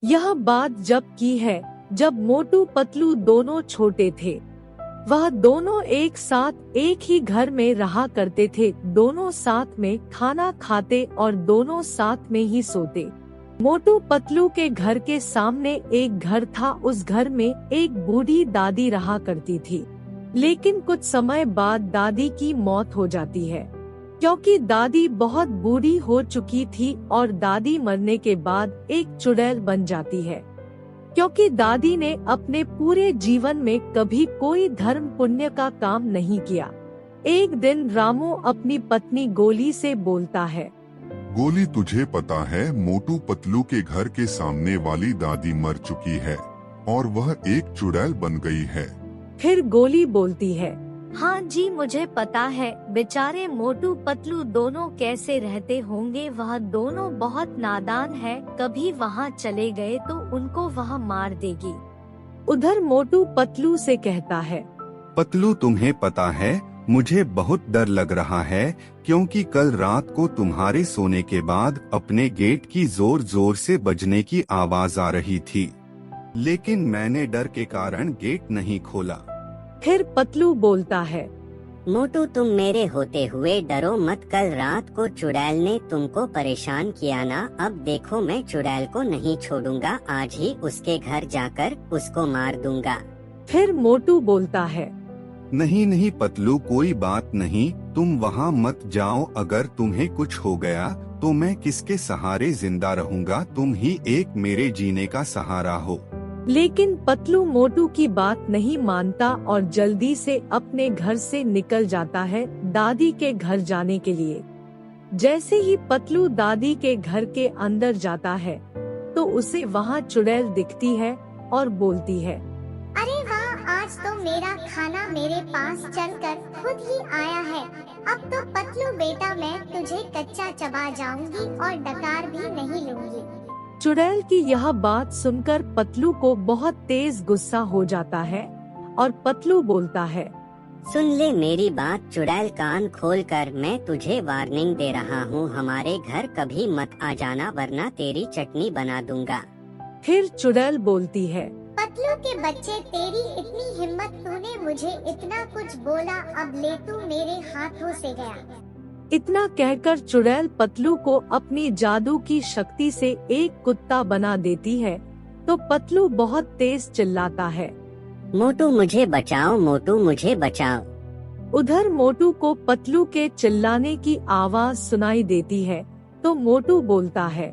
यह बात जब की है जब मोटू पतलू दोनों छोटे थे। वह दोनों एक साथ एक ही घर में रहा करते थे। दोनों साथ में खाना खाते और दोनों साथ में ही सोते। मोटू पतलू के घर के सामने एक घर था। उस घर में एक बूढ़ी दादी रहा करती थी। लेकिन कुछ समय बाद दादी की मौत हो जाती है, क्योंकि दादी बहुत बूढ़ी हो चुकी थी और दादी मरने के बाद एक चुड़ैल बन जाती है। क्योंकि दादी ने अपने पूरे जीवन में कभी कोई धर्म पुण्य का काम नहीं किया। एक दिन रामू अपनी पत्नी गोली से बोलता है, गोली, तुझे पता है मोटू पतलू के घर के सामने वाली दादी मर चुकी है और वह एक चुड़ैल बन गई है। फिर गोली बोलती है, हाँ जी, मुझे पता है। बेचारे मोटू पतलू दोनों कैसे रहते होंगे। वह दोनों बहुत नादान है। कभी वहाँ चले गए तो उनको वह मार देगी। उधर मोटू पतलू से कहता है, पतलू, तुम्हें पता है मुझे बहुत डर लग रहा है, क्योंकि कल रात को तुम्हारे सोने के बाद अपने गेट की जोर जोर से बजने की आवाज आ रही थी, लेकिन मैंने डर के कारण गेट नहीं खोला। फिर पतलू बोलता है, मोटू, तुम मेरे होते हुए डरो मत। कल रात को चुड़ैल ने तुमको परेशान किया ना। अब देखो, मैं चुड़ैल को नहीं छोड़ूंगा। आज ही उसके घर जाकर उसको मार दूंगा। फिर मोटू बोलता है, नहीं नहीं पतलू, कोई बात नहीं, तुम वहाँ मत जाओ। अगर तुम्हें कुछ हो गया तो मैं किसके सहारे जिंदा रहूंगा? तुम ही एक मेरे जीने का सहारा हो। लेकिन पतलू मोटू की बात नहीं मानता और जल्दी से अपने घर से निकल जाता है दादी के घर जाने के लिए। जैसे ही पतलू दादी के घर के अंदर जाता है तो उसे वहाँ चुड़ैल दिखती है और बोलती है, अरे वाह, आज तो मेरा खाना मेरे पास चलकर खुद ही आया है। अब तो पतलू बेटा, मैं तुझे कच्चा चबा जाऊंगी और डकार भी नहीं लूंगी। चुड़ैल की यह बात सुनकर पतलू को बहुत तेज गुस्सा हो जाता है और पतलू बोलता है, सुन ले मेरी बात चुड़ैल, कान खोलकर मैं तुझे वार्निंग दे रहा हूँ। हमारे घर कभी मत आ जाना, वरना तेरी चटनी बना दूंगा। फिर चुड़ैल बोलती है, पतलू के बच्चे, तेरी इतनी हिम्मत, तूने मुझे इतना कुछ बोला, अब ले तू मेरे हाथों से गया। इतना कहकर चुड़ैल पतलू को अपनी जादू की शक्ति से एक कुत्ता बना देती है। तो पतलू बहुत तेज चिल्लाता है, मोटू मुझे बचाओ, मोटू मुझे बचाओ। उधर मोटू को पतलू के चिल्लाने की आवाज सुनाई देती है। तो मोटू बोलता है,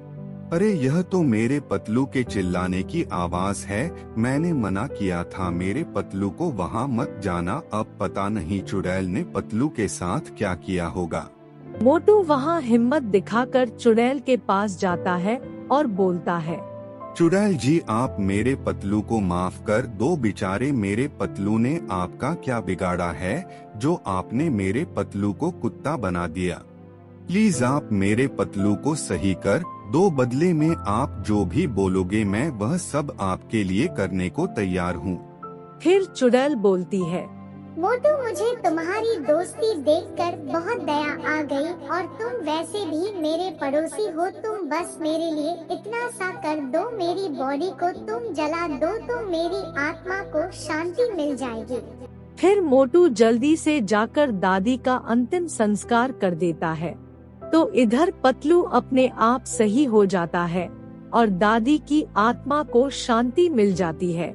अरे यह तो मेरे पतलू के चिल्लाने की आवाज है। मैंने मना किया था मेरे पतलू को वहाँ मत जाना। अब पता नहीं चुड़ैल ने पतलू के साथ क्या किया होगा। मोटू वहाँ हिम्मत दिखाकर चुड़ैल के पास जाता है और बोलता है, चुड़ैल जी, आप मेरे पतलू को माफ कर दो। बेचारे मेरे पतलू ने आपका क्या बिगाड़ा है जो आपने मेरे पतलू को कुत्ता बना दिया? प्लीज आप मेरे पतलू को सही कर दो। बदले में आप जो भी बोलोगे मैं वह सब आपके लिए करने को तैयार हूँ। फिर चुड़ैल बोलती है, मोटू, मुझे तुम्हारी दोस्ती देखकर बहुत दया आ गई और तुम वैसे भी मेरे पड़ोसी हो। तुम बस मेरे लिए इतना सा कर दो, मेरी बॉडी को तुम जला दो तो मेरी आत्मा को शांति मिल जाएगी। फिर मोटू जल्दी से जाकर दादी का अंतिम संस्कार कर देता है। तो इधर पतलू अपने आप सही हो जाता है और दादी की आत्मा को शांति मिल जाती है।